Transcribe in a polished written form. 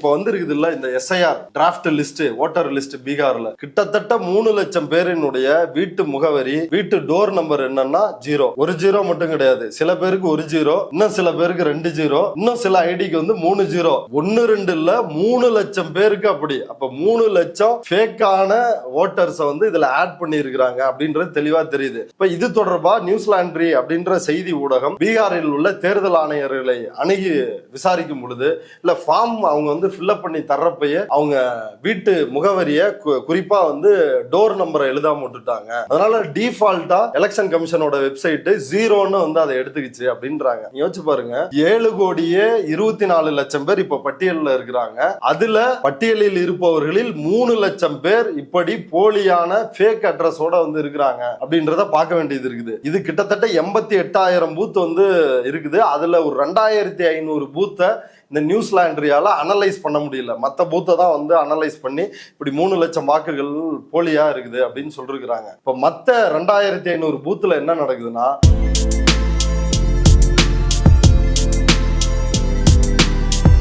இப்போ இருக்குது இல்ல இந்த SIR draft list voter list பீகார்ல கிட்டத்தட்ட 3 லட்சம் பேரினுடைய வீட்டு முகவரி வீட்டு டோர் நம்பர் என்னன்னா 0 ஒரு 0 மட்டும் கிடையாது. சில பேருக்கு 1 0, இன்னும் சில பேருக்கு 2 0, இன்னும் சில ஐடிக்கு 3 0, 1 2 இல்ல 3 லட்சம் பேருக்கு அப்படி. அப்ப 3 லட்சம் ஃபேக்கான ஓட்டர்ஸ் இதுல ஆட் பண்ணி இருக்கிறாங்க அப்படின்றது தெளிவா தெரியுது. இப்ப இது தொடர்பா நியூஸ்லாண்ட்ரி அப்படின்ற செய்தி ஊடகம் பீகாரில் உள்ள தேர்தல் ஆணையர்களை அணுகி விசாரிக்கும் பொழுது இல்ல ஃபார்ம் அவங்க ஃபில்அப் பண்ணி தர்றப்பயே அவங்க வீட்டு முகவரிய குறிப்பா டோர் நம்பரை எழுதாம விட்டுட்டாங்க. அதனால டிஃபால்ட்டா எலெக்ஷன் கமிஷனோட வெப்சைட் 0ன்னு அதை எடுத்துக்கிச்சு அப்படின்றாங்க. யோசிச்சு பாருங்க, 7,24,00,000 பேர் இப்ப பட்டியலில் இருக்கிறாங்க. அதுல பட்டியலில் இருப்பவர்களில் 3 லட்சம் பேர் இப்படி போலியான ஃபேக் அட்ரஸோட இருக்கிறாங்க அப்படின்றத பார்க்க வேண்டியது இருக்குது. இது கிட்டத்தட்ட 88,000 பூத் இருக்குது. அதுல ஒரு 2,500 பூத்தை இந்த நியூஸ்லாண்ட்ரியால அனலைஸ் பண்ண முடியல. மற்ற பூத்தை தான் அனலைஸ் பண்ணி இப்படி 3 லட்சம் வாக்குகள் போலியா இருக்குது அப்படின்னு சொல்லிருக்கிறாங்க. இப்ப மத்த 2,500 பூத்துல என்ன நடக்குதுன்னா